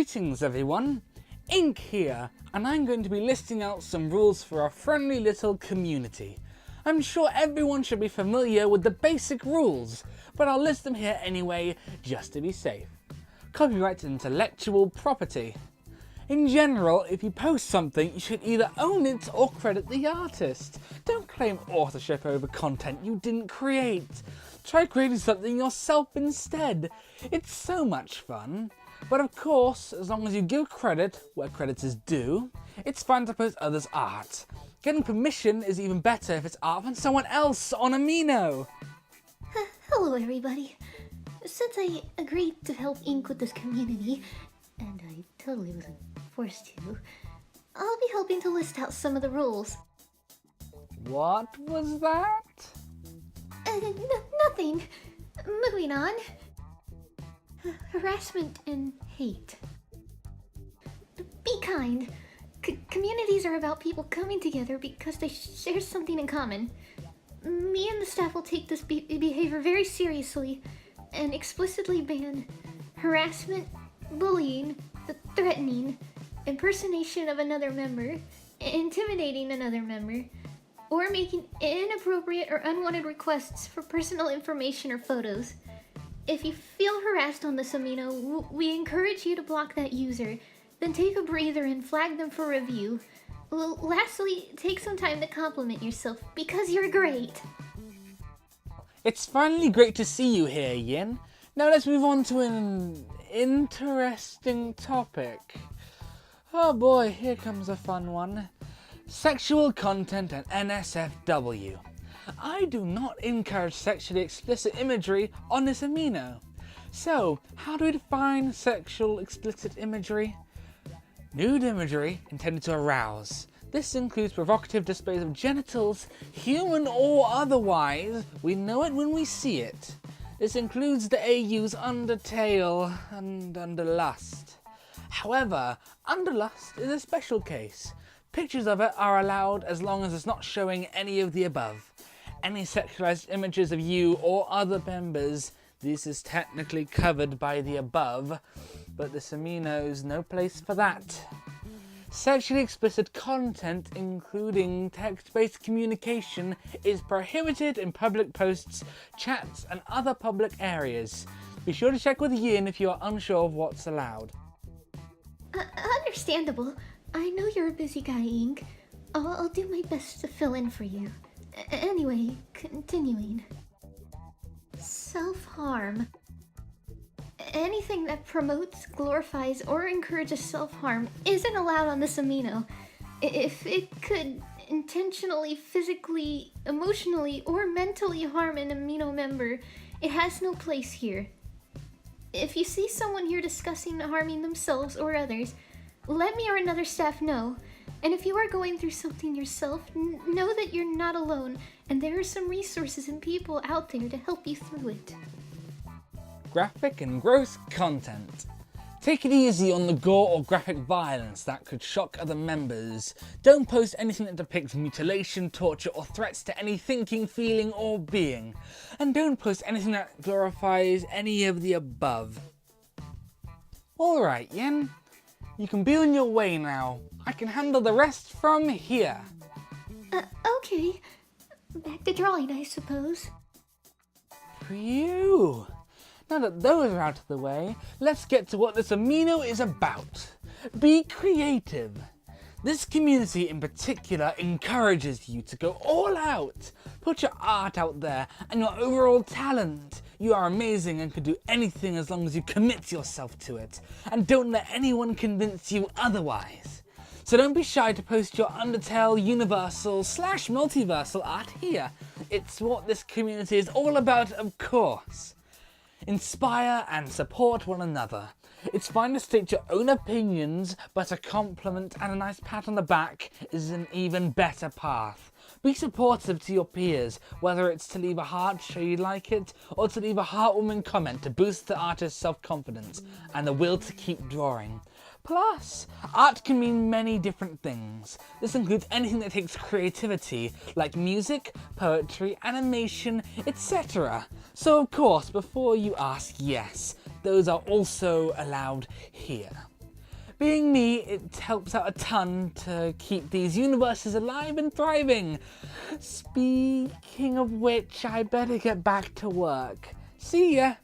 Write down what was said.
Greetings everyone, Ink here, and I'm going to be listing out some rules for our friendly little community. I'm sure everyone should be familiar with the basic rules, but I'll list them here anyway, just to be safe. Copyright and intellectual property. In general, if you post something, you should either own it or credit the artist. Don't claim authorship over content you didn't create. Try creating something yourself instead. It's so much fun. But of course, as long as you give credit where credit is due, it's fine to post others' art. Getting permission is even better if it's art from someone else on Amino. Hello everybody. Since I agreed to help Ink with this community, and I totally wasn't forced to, I'll be helping to list out some of the rules. What was that? Nothing. Moving on. Harassment and hate. Be kind. Communities are about people coming together because they share something in common. Me and the staff will take this behavior very seriously and explicitly ban harassment, bullying, threatening, impersonation of another member, intimidating another member, or making inappropriate or unwanted requests for personal information or photos. If you feel harassed on this amino, we encourage you to block that user, then take a breather and flag them for review. Lastly, take some time to compliment yourself, because you're great. It's finally great to see you here, Yin. Now let's move on to an interesting topic. Oh boy, here comes a fun one. Sexual content and NSFW. I do not encourage sexually explicit imagery on this amino. So, how do we define sexual explicit imagery? Nude imagery intended to arouse. This includes provocative displays of genitals, human or otherwise. We know it when we see it. This includes the AU's undertale and underlust. However, underlust is a special case. Pictures of it are allowed as long as it's not showing any of the above. Any sexualized images of you or other members, this is technically covered by the above, but this amino's no place for that. Sexually explicit content, including text-based communication, is prohibited in public posts, chats, and other public areas. Be sure to check with Yin if you are unsure of what's allowed. Understandable. I know you're a busy guy, Ink. I'll do my best to fill in for you. Anyway, continuing. Self-harm. Anything that promotes, glorifies, or encourages self-harm isn't allowed on this amino. If it could intentionally, physically, emotionally, or mentally harm an amino member, it has no place here. If you see someone here discussing harming themselves or others, let me or another staff know. And if you are going through something yourself, know that you're not alone, and there are some resources and people out there to help you through it. Graphic and gross content. Take it easy on the gore or graphic violence that could shock other members. Don't post anything that depicts mutilation, torture, or threats to any thinking, feeling, or being. And don't post anything that glorifies any of the above. Alright, Yen. You can be on your way now. I can handle the rest from here. Okay. Back to drawing, I suppose. Phew. Now that those are out of the way, let's get to what this amino is about. Be creative. This community in particular encourages you to go all out. Put your art out there and your overall talent. You are amazing and can do anything as long as you commit yourself to it. And don't let anyone convince you otherwise. So don't be shy to post your Undertale Universal / Multiversal art here. It's what this community is all about, of course. Inspire and support one another. It's fine to state your own opinions, but a compliment and a nice pat on the back is an even better path. Be supportive to your peers, whether it's to leave a heart to show you like it, or to leave a heartwarming comment to boost the artist's self-confidence and the will to keep drawing. Plus, art can mean many different things. This includes anything that takes creativity, like music, poetry, animation, etc. So of course, before you ask, yes, those are also allowed here. Being me, it helps out a ton to keep these universes alive and thriving. Speaking of which, I better get back to work. See ya!